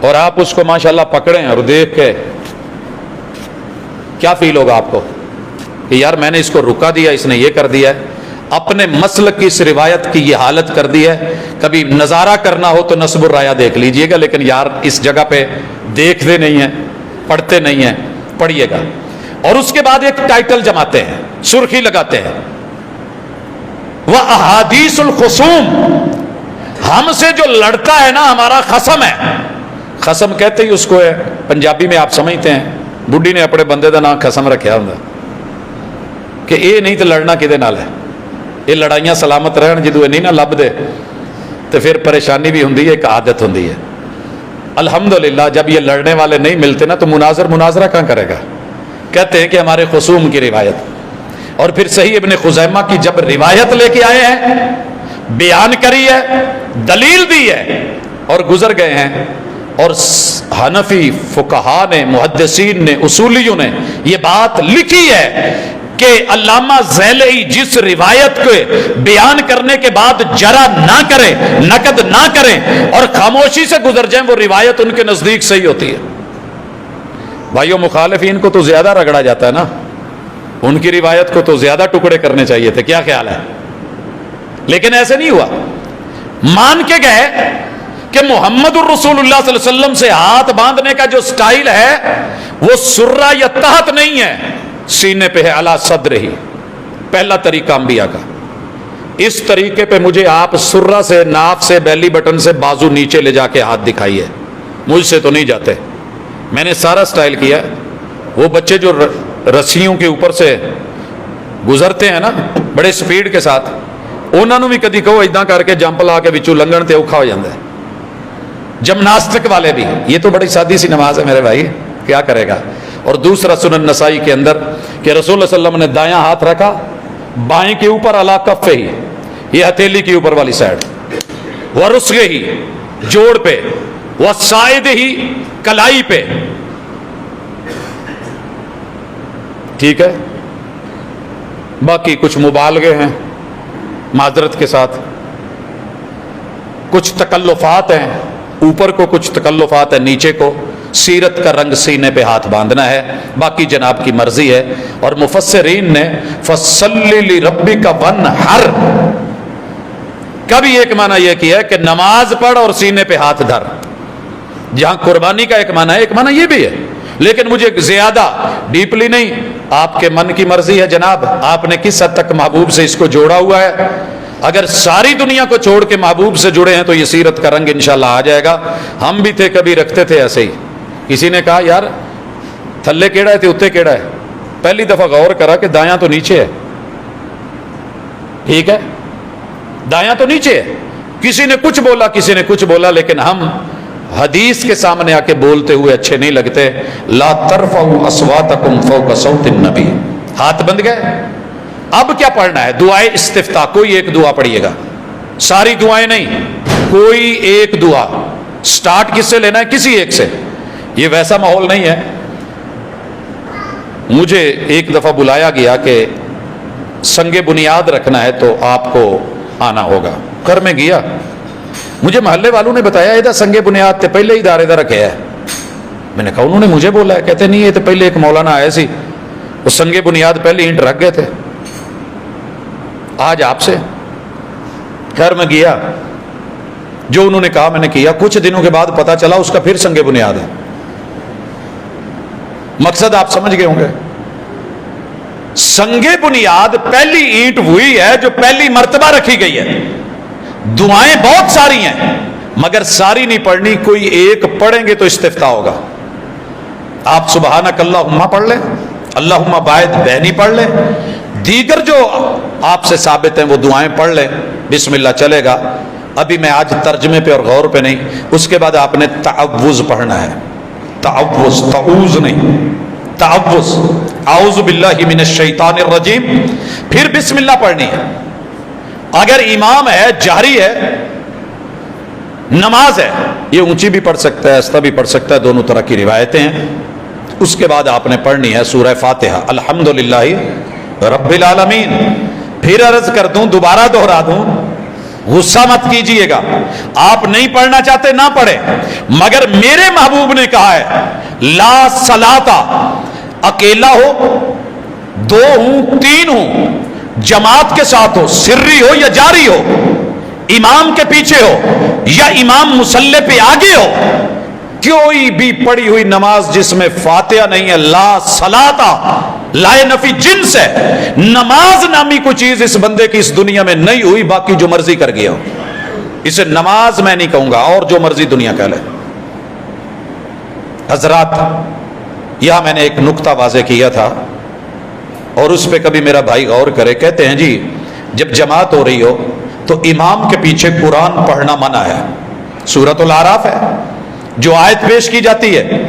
اور آپ اس کو ماشاءاللہ پکڑیں اور دیکھ کے کیا فیل ہوگا آپ کو کہ یار میں نے اس کو رکا دیا, اس نے یہ کر دیا ہے. اپنے مسلک کی اس روایت کی یہ حالت کر دی ہے. کبھی نظارہ کرنا ہو تو نصب الرایا دیکھ لیجئے گا, لیکن یار اس جگہ پہ دیکھتے نہیں ہیں, پڑھتے نہیں ہیں, پڑھیے گا. اور اس کے بعد ایک ٹائٹل جماتے ہیں, سرخی لگاتے ہیں, وَأَحَادِيثُ الْخُصُومِ, ہم سے جو لڑتا ہے نا ہمارا خصم ہے. خصم کہتے ہی اس کو ہے, پنجابی میں آپ سمجھتے ہیں, بڈھی نے اپنے بندے دا نام خصم رکھیا ہوں کہ یہ نہیں تو لڑنا کدے نال ہے, یہ لڑائیاں سلامت رہن, جدو نہیں نہ لب دے تو پھر پریشانی بھی ہوندی ہے, ایک عادت ہوندی ہے. الحمدللہ جب یہ لڑنے والے نہیں ملتے نا تو مناظرہ کہاں کرے گا. کہتے ہیں کہ ہمارے خصوم کی روایت, اور پھر صحیح ابن خزیمہ کی جب روایت لے کے آئے ہیں, بیان کری ہے, دلیل دی ہے, اور گزر گئے ہیں. اور حنفی فقہا نے, محدثین نے, اصولیوں نے یہ بات لکھی ہے کہ علامہ زیلعی جس روایت کو بیان کرنے کے بعد جرا نہ کریں, نقد نہ کریں اور خاموشی سے گزر جائیں, وہ روایت ان کے نزدیک صحیح ہوتی ہے. بھائیو مخالفین کو تو زیادہ رگڑا جاتا ہے نا, ان کی روایت کو تو زیادہ ٹکڑے کرنے چاہیے تھے, کیا خیال ہے؟ لیکن ایسے نہیں ہوا. مان کے گئے کہ محمد الرسول اللہ صلی اللہ علیہ وسلم سے ہاتھ باندھنے کا جو سٹائل ہے وہ سرہ یا تحت نہیں ہے, سینے پہ ہے, علی صدر ہی. پہلا طریقہ انبیاء کا. اس طریقے پہ مجھے آپ سرہ سے, ناف سے, بیلی بٹن سے بازو نیچے لے جا کے ہاتھ دکھائیے, مجھ سے تو نہیں جاتے. میں نے سارا سٹائل کیا. وہ بچے جو رسیوں کے اوپر سے گزرتے ہیں نا بڑے سپیڈ کے ساتھ, انہوں نے بھی کدی کہو اداں کر کے جمپ لا کے بچوں لنگن تے اوکھا ہو جاتا ہے. جمناسٹک والے بھی, یہ تو بڑی سادی سی نماز ہے میرے بھائی, کیا کرے گا. اور دوسرا سنن نسائی کے اندر کہ رسول اللہ صلی اللہ علیہ وسلم نے دایاں ہاتھ رکھا بائیں کے اوپر علی کفہ ہی, یہ ہتھیلی کی اوپر والی سائڈ, ورسغہ ہی جوڑ پہ, وسائد ہی کلائی پہ. ٹھیک ہے, باقی کچھ مبالغے ہیں معذرت کے ساتھ, کچھ تکلفات ہیں, اوپر کو کچھ تکلفات ہے, نیچے کو. سیرت کا رنگ سینے پہ ہاتھ باندھنا ہے, باقی جناب کی مرضی ہے. اور مفسرین نے فَصَلِّ لِرَبِّكَ وَانْحَرْ کا بھی ایک معنی یہ کیا ہے کہ نماز پڑھ اور سینے پہ ہاتھ دھر. جہاں قربانی کا ایک معنی ہے, ایک معنی یہ بھی ہے, لیکن مجھے زیادہ ڈیپلی نہیں, آپ کے من کی مرضی ہے جناب, آپ نے کس حد تک محبوب سے اس کو جوڑا ہوا ہے. اگر ساری دنیا کو چھوڑ کے محبوب سے جڑے ہیں تو یہ سیرت کا رنگ انشاءاللہ آ جائے گا. ہم بھی تھے کبھی رکھتے تھے ایسے ہی. کسی نے کہا یار تھلے کیڑا ہے تے اتنے کیڑا ہے. پہلی دفعہ غور کرا کہ دایاں تو نیچے ہے. ٹھیک ہے, دایاں تو نیچے ہے. کسی نے کچھ بولا, کسی نے کچھ بولا, لیکن ہم حدیث کے سامنے آ کے بولتے ہوئے اچھے نہیں لگتے. لا ترفعوا اصواتکم فوق صوت النبی. ہاتھ بند گئے. اب کیا پڑھنا ہے؟ دعائے استفتاح. کوئی ایک دعا پڑھیے گا, ساری دعائیں نہیں, کوئی ایک دعا. سٹارٹ کس سے لینا ہے؟ کسی ایک سے. یہ ویسا ماحول نہیں ہے. مجھے ایک دفعہ بلایا گیا کہ سنگ بنیاد رکھنا ہے تو آپ کو آنا ہوگا. گھر میں گیا, مجھے محلے والوں نے بتایا ادھر سنگ بنیاد تے پہلے ہی دار ادھر رکھے ہے. میں نے کہا انہوں نے مجھے بولا ہے. کہتے نہیں, یہ تو پہلے ایک مولانا آئے سی, وہ سنگ بنیاد پہلے اینٹ رکھ گئے تھے. آج آپ سے. گھر میں گیا, جو انہوں نے کہا میں نے کیا. کچھ دنوں کے بعد پتا چلا اس کا پھر سنگ بنیاد ہے. مقصد آپ سمجھ گئے ہوں گے. سنگ بنیاد پہلی اینٹ وہی ہے جو پہلی مرتبہ رکھی گئی ہے. دعائیں بہت ساری ہیں مگر ساری نہیں پڑھنی, کوئی ایک پڑھیں گے تو استفتاح ہوگا. آپ سبحانک اللہم پڑھ لیں, اللہم باعث بینی پڑھ لیں, دیگر جو آپ سے ثابت ہیں وہ دعائیں پڑھ لیں. بسم اللہ چلے گا. ابھی میں آج ترجمے پہ اور غور پہ نہیں. اس کے بعد آپ نے تعوذ پڑھنا ہے. تعوذ, تعوذ نہیں, تعوذ. اعوذ باللہ من الشیطان الرجیم. پھر بسم اللہ پڑھنی ہے. اگر امام ہے, جہری ہے, نماز ہے, یہ اونچی بھی پڑھ سکتا ہے, ایسا بھی پڑھ سکتا ہے, دونوں طرح کی روایتیں ہیں. اس کے بعد آپ نے پڑھنی ہے سورہ فاتحہ, الحمدللہ رب العالمین. پھر عرض کر دوں, دوبارہ دہرا دوں, غصہ مت کیجئے گا. آپ نہیں پڑھنا چاہتے نہ پڑھیں, مگر میرے محبوب نے کہا ہے لا صلاۃ, اکیلا ہو, دو ہوں, تین ہوں, جماعت کے ساتھ ہو, سری ہو یا جاری ہو, امام کے پیچھے ہو یا امام مصلی پہ آگے ہو, کوئی بھی پڑھی ہوئی نماز جس میں فاتحہ نہیں ہے, لا صلاۃ, لائے نفی جنس ہے. نماز نامی کوئی چیز اس بندے کی اس دنیا میں نہیں ہوئی, باقی جو مرضی کر گیا ہو. اسے نماز میں نہیں کہوں گا, اور جو مرضی دنیا کہہ لے. حضرات, یہاں میں نے ایک نقطہ واضح کیا تھا اور اس پہ کبھی میرا بھائی غور کرے. کہتے ہیں جی جب جماعت ہو رہی ہو تو امام کے پیچھے قرآن پڑھنا منع ہے. سورۃ الاعراف ہے جو آیت پیش کی جاتی ہے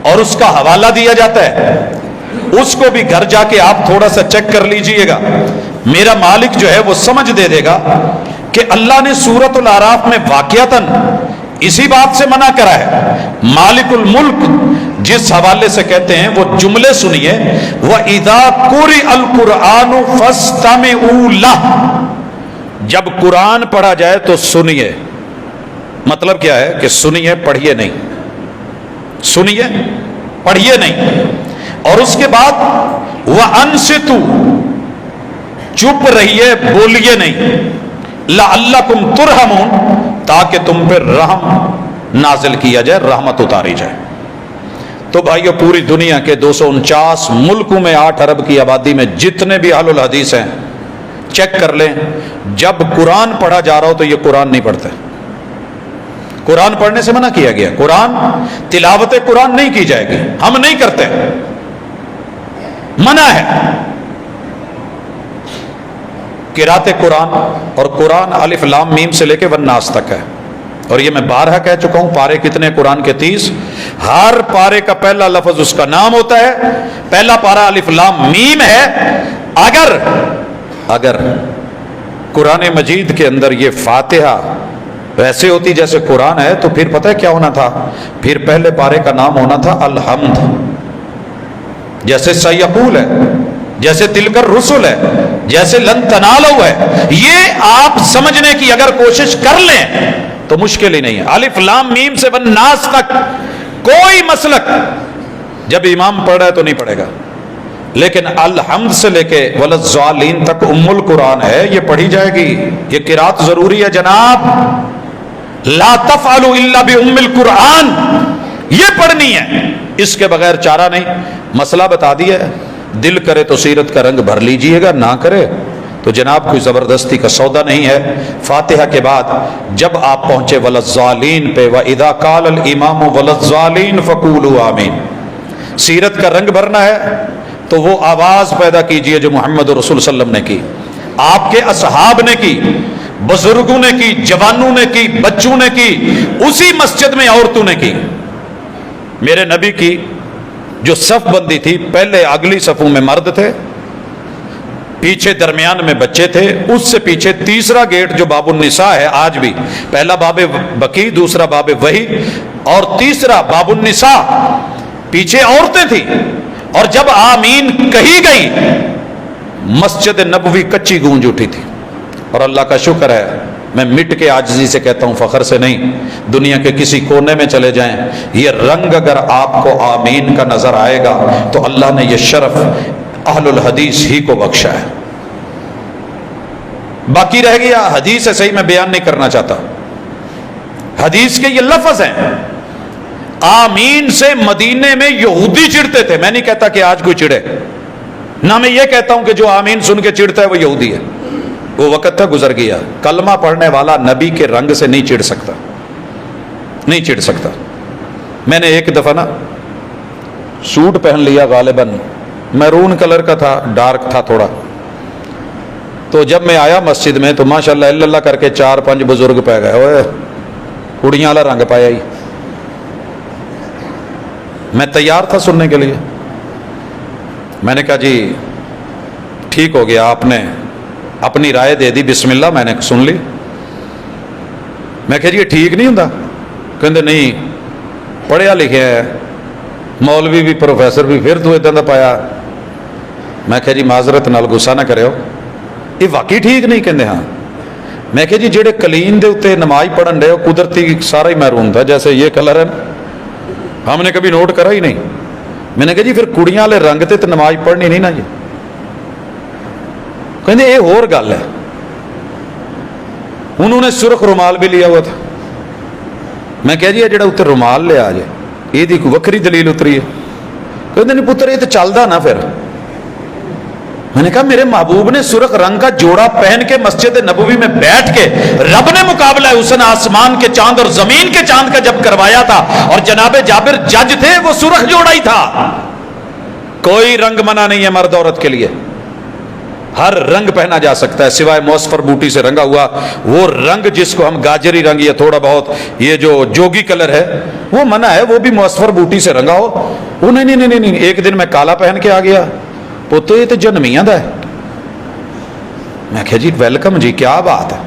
اور اس کا حوالہ دیا جاتا ہے, اس کو بھی گھر جا کے آپ تھوڑا سا چیک کر لیجئے گا. میرا مالک جو ہے وہ سمجھ دے دے گا کہ اللہ نے سورۃ الاعراف میں واقعتاً اسی بات سے منع کرا ہے. مالک الملک جس حوالے سے کہتے ہیں وہ جملے سنیے, وَإِذَا قُرِئَ الْقُرْآنُ فَاسْتَمِعُوا لَهُ. جب قرآن پڑھا جائے تو سنیے. مطلب کیا ہے کہ سنیے, پڑھیے نہیں. سنیے, پڑھیے نہیں. اور اس کے بعد وَأَنصِتُوا, چپ رہیے, بولیے نہیں. لَعَلَّكُمْ تُرْحَمُونَ, تاکہ تم پہ رحم نازل کیا جائے, رحمت اتاری جائے. تو بھائیو, پوری دنیا کے 249 ملکوں میں 8 ارب کی آبادی میں جتنے بھی اہل الحدیث ہیں چیک کر لیں, جب قرآن پڑھا جا رہا ہو تو یہ قرآن نہیں پڑھتے. قرآن پڑھنے سے منع کیا گیا. قرآن, تلاوت قرآن نہیں کی جائے گی, ہم نہیں کرتے, منع ہے. قرات قرآن, اور قرآن الف لام میم سے لے کے والناس تک ہے. اور یہ میں بارہا کہہ چکا ہوں, پارے کتنے قرآن کے 30. ہر پارے کا پہلا لفظ اس کا نام ہوتا ہے. پہلا پارا الف لام میم ہے. اگر قرآن مجید کے اندر یہ فاتحہ ویسے ہوتی جیسے قرآن ہے تو پھر پتہ ہے کیا ہونا تھا؟ پھر پہلے پارے کا نام ہونا تھا الحمد. جیسے سیقول ہے, جیسے تلک الرسل ہے, جیسے لن تنالوا ہے. یہ آپ سمجھنے کی اگر کوشش کر لیں تو مشکل ہی نہیں ہے. الف لام میم سے والناس تک کوئی مسلک جب امام پڑھ رہا ہے تو نہیں پڑھے گا, لیکن الحمد سے لے کے وللضالین تک ام القرآن ہے, یہ پڑھی جائے گی. یہ قرات ضروری ہے جناب. لا تفعلوا الا بام القرآن, یہ پڑھنی ہے, اس کے بغیر چارہ نہیں. مسئلہ بتا دیا ہے, دل کرے تو سیرت کا رنگ بھر لیجئے گا, نہ کرے تو جناب کوئی زبردستی کا سودا نہیں ہے. فاتحہ کے بعد جب آپ پہنچے وللضالین پہ، وَإِذَا قَالَ الْإِمَامُ وَلَلضَّالِينَ فَقُولُوا آمین، سیرت کا رنگ بھرنا ہے تو وہ آواز پیدا کیجئے جو محمد رسول صلی اللہ علیہ وسلم نے کی، آپ کے اصحاب نے کی، بزرگوں نے کی، جوانوں نے کی، بچوں نے کی، اسی مسجد میں عورتوں نے کی. میرے نبی کی جو صف بندی تھی، پہلے اگلی صفوں میں مرد تھے، پیچھے درمیان میں بچے تھے، اس سے پیچھے تیسرا گیٹ جو باب النساء ہے آج بھی، پہلا باب بقی، دوسرا باب وحی اور تیسرا باب النساء، پیچھے عورتیں تھیں. اور جب آمین کہی گئی مسجد نبوی کچی گونج اٹھی تھی. اور اللہ کا شکر ہے، میں مٹ کے عاجزی سے کہتا ہوں، فخر سے نہیں، دنیا کے کسی کونے میں چلے جائیں، یہ رنگ اگر آپ کو آمین کا نظر آئے گا تو اللہ نے یہ شرف اہل الحدیث ہی کو بخشا ہے. باقی رہ گیا حدیث ہے صحیح، میں بیان نہیں کرنا چاہتا، حدیث کے یہ لفظ ہیں. آمین سے مدینے میں یہودی چڑھتے تھے. میں نہیں کہتا کہ آج کوئی چڑھے، نہ میں یہ کہتا ہوں کہ جو آمین سن کے چڑھتا ہے وہ یہودی ہے. وہ وقت تھا، گزر گیا. کلمہ پڑھنے والا نبی کے رنگ سے نہیں چڑھ سکتا، نہیں چڑھ سکتا. میں نے ایک دفعہ نا سوٹ پہن لیا، غالباً میرون کلر کا تھا، ڈارک تھا تھوڑا. تو جب میں آیا مسجد میں تو ماشاءاللہ الا اللہ کر کے 4-5 بزرگ پہ گئے، اوے کڑیاں والا رنگ پایا ہی. میں تیار تھا سننے کے لیے. میں نے کہا جی ٹھیک ہو گیا، آپ نے اپنی رائے دے دی، بسم اللہ. میں نے سن لی. میں کہا جی یہ ٹھیک نہیں ہوں. کہتے نہیں، پڑھیا لکھے ہے، مولوی بھی پروفیسر بھی، پھر تو اتنا پایا. میں کہا جی معذرت نال غصہ نہ کرے ہو، یہ واقعی ٹھیک نہیں. کہتے ہاں. میں کہا جی جہے کلین دے اتنے نماز پڑھن رہے ہو، قدرتی سارا ہی محروم تھا، جیسے یہ کلر ہے ہم نے کبھی نوٹ کرا ہی نہیں. میں نے کہا جی پھر کڑیاں والے رنگ تے تو نماز پڑھنی نہیں نا جی. کہتے یہ اور گل ہے. انہوں نے سرخ رومال بھی لیا ہوا تھا. میں کہا جی یہ جڑا اتنے رومال لیا جی یہ کوئی وکری دلیل اتری ہے. کہتے نہیں پتر یہ تو چلتا نا. پھر میں نے کہا میرے محبوب نے سرخ رنگ کا جوڑا پہن کے مسجد نبوی میں بیٹھ کے رب نے مقابلہ حسن آسمان کے چاند اور زمین کے چاند کا جب کروایا تھا، اور جناب جابر جج تھے، وہ سرخ جوڑا ہی تھا. کوئی رنگ منع نہیں ہے مرد عورت کے لیے، ہر رنگ پہنا جا سکتا ہے سوائے مصفر بوٹی سے رنگا ہوا. وہ رنگ جس کو ہم گاجری رنگ یا تھوڑا بہت یہ جو جوگی کلر ہے وہ منع ہے، وہ بھی مصفر بوٹی سے رنگا ہو. وہ نہیں. ایک دن میں کالا پہن کے آ گیا، پوتو یہ تو جنمیاں دا ہے. میں کہا جی ویلکم جی، کیا بات ہے.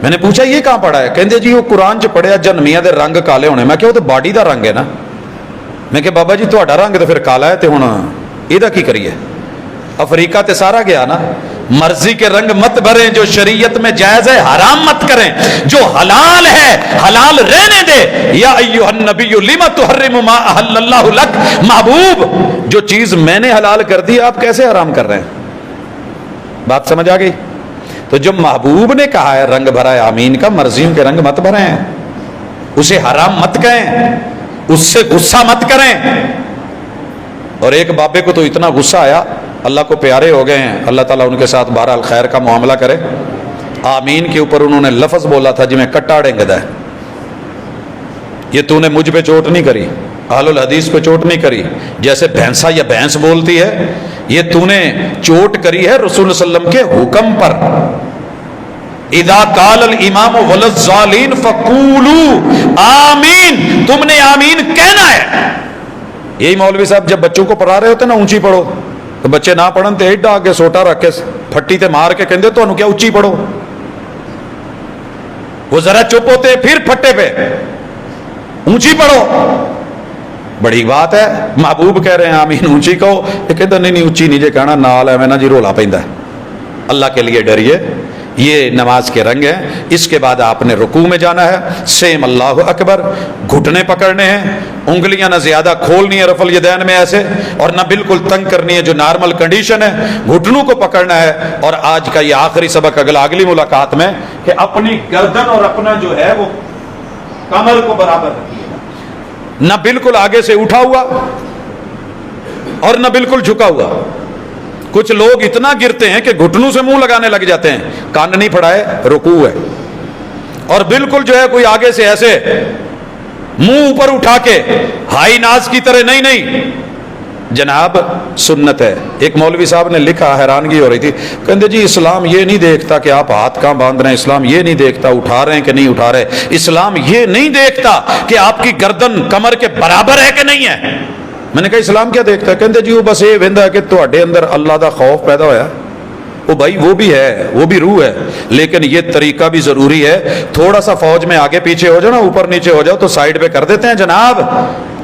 میں نے پوچھا یہ کہاں پڑھا ہے؟ کہندے جی وہ قرآن چ پڑھیا جنمیاں دے رنگ کالے ہونے. میں کہا وہ تو باڈی دا رنگ ہے نا. میں کہ بابا جی تہاڈا رنگ تو پھر کالا ہے، تے ہن یہ کی کریے؟ افریقہ تے سارا گیا نا. مرضی کے رنگ مت بھریں، جو شریعت میں جائز ہے حرام مت کریں، جو حلال ہے حلال رہنے دے. یا ایھا النبی لم تحرم ما احل اللہ لک، محبوب جو چیز میں نے حلال کر دی آپ کیسے حرام کر رہے ہیں؟ بات سمجھ آ گئی؟ تو جو محبوب نے کہا ہے رنگ بھرا ہے آمین کا، مرضیوں کے رنگ مت بھریں، اسے حرام مت کہیں، اس سے غصہ مت کریں. اور ایک بابے کو تو اتنا غصہ آیا، اللہ کو پیارے ہو گئے ہیں، اللہ تعالیٰ ان کے ساتھ بہرحال خیر کا معاملہ کرے. آمین کے اوپر انہوں نے لفظ بولا تھا جی میں کٹا ڈینگ دا ہے، یہ تو نے مجھ پہ چوٹ نہیں کری، اہل الحدیث پہ چوٹ نہیں کری. جیسے بھینسا یا بھینس بولتی ہے، یہ تو نے چوٹ کری ہے رسول صلی اللہ علیہ وسلم کے حکم پر. اذا قال الامام وللضالین فقولوا آمین، تم نے آمین کہنا ہے. یہی مولوی صاحب جب بچوں کو پڑھا رہے ہوتے نا اونچی پڑھو، تو بچے نہ پڑھن تے ایڈا آگے سوٹا رکھ کے پھٹی تے مار کے کہندے تو کیا اونچی پڑھو. وہ ذرا چپ ہوتے پھر پھٹے پہ اونچی پڑھو. بڑی بات ہے، محبوب کہہ رہے ہیں آمین اونچی کہو، یہ کہتا نہیں اونچی نہیں جے کہنا نال ہے میں نا جی رولا پیندا ہے. اللہ کے لیے ڈریے. یہ نماز کے رنگ ہیں. اس کے بعد آپ نے رکوع میں جانا ہے، سیم اللہ اکبر، گھٹنے پکڑنے ہیں، انگلیاں نہ زیادہ کھولنی ہے رفع الیدین میں ایسے، اور نہ بالکل تنگ کرنی ہے جو نارمل کنڈیشن ہے. گھٹنوں کو پکڑنا ہے. اور آج کا یہ آخری سبق اگلی ملاقات میں کہ اپنی گردن اور اپنا جو ہے وہ کمر کو برابر رکھیے، نہ بالکل آگے سے اٹھا ہوا اور نہ بالکل جھکا ہوا. کچھ لوگ اتنا گرتے ہیں کہ گھٹنوں سے منہ لگانے لگ جاتے ہیں، کان نہیں پھڑائے رکوع ہے، اور بالکل جو ہے کوئی آگے سے ایسے منہ اوپر اٹھا کے ہائی ناز کی طرح نہیں جناب سنت ہے۔ ایک مولوی صاحب نے لکھا، حیرانگی ہو رہی تھی، کہتے جی اسلام یہ نہیں دیکھتا کہ آپ ہاتھ کہاں باندھ رہے ہیں، اسلام یہ نہیں دیکھتا اٹھا رہے ہیں کہ نہیں اٹھا رہے، اسلام یہ نہیں دیکھتا کہ آپ کی گردن کمر کے برابر ہے کہ نہیں ہے۔ میں نے کہا اسلام کیا دیکھتا ہے؟ کہتے جی وہ بس یہ ویندا ہے کہ تواڈے اندر اللہ دا خوف پیدا ہویا۔ وہ بھائی وہ بھی ہے، وہ بھی روح ہے، لیکن یہ طریقہ بھی ضروری ہے۔ تھوڑا سا فوج میں آگے پیچھے ہو جاؤ نا، اوپر نیچے ہو جاؤ تو سائیڈ پہ کر دیتے ہیں جناب،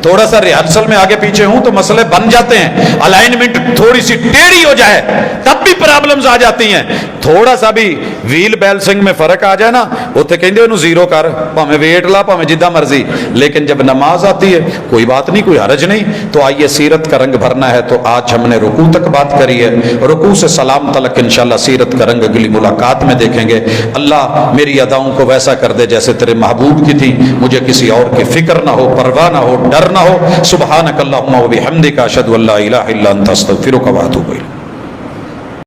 تھوڑا سا ریہرسل میں آگے پیچھے ہوں تو مسئلے بن جاتے ہیں، الائنمنٹ تھوڑی سی ٹیڑھی ہو جائے تب بھی پرابلمز آ جاتی ہیں، تھوڑا سا بھی ویل بیلنسنگ میں فرق آ جائے نا، اوتے کہندے انہوں زیرو کر، پاویں ویٹ لا پاویں جدہ مرضی، لیکن جب نماز آتی ہے کوئی بات نہیں، کوئی حرج نہیں۔ تو آئیے سیرت کا رنگ بھرنا ہے، تو آج ہم نے رکوع تک بات کری ہے، رکوع سے سلام تلک انشاءاللہ سیرت کا رنگ اگلی ملاقات میں دیکھیں گے۔ اللہ میری اداؤں کو ویسا کر دے جیسے تیرے محبوب کی تھی، مجھے کسی اور کی فکر نہ ہو، پرواہ نہ ہو، ڈر نہ ہو۔ سبحانک اللہم و بحمدک، اشہد ان لا الہ الا انت، استغفرک و اتوب الیک۔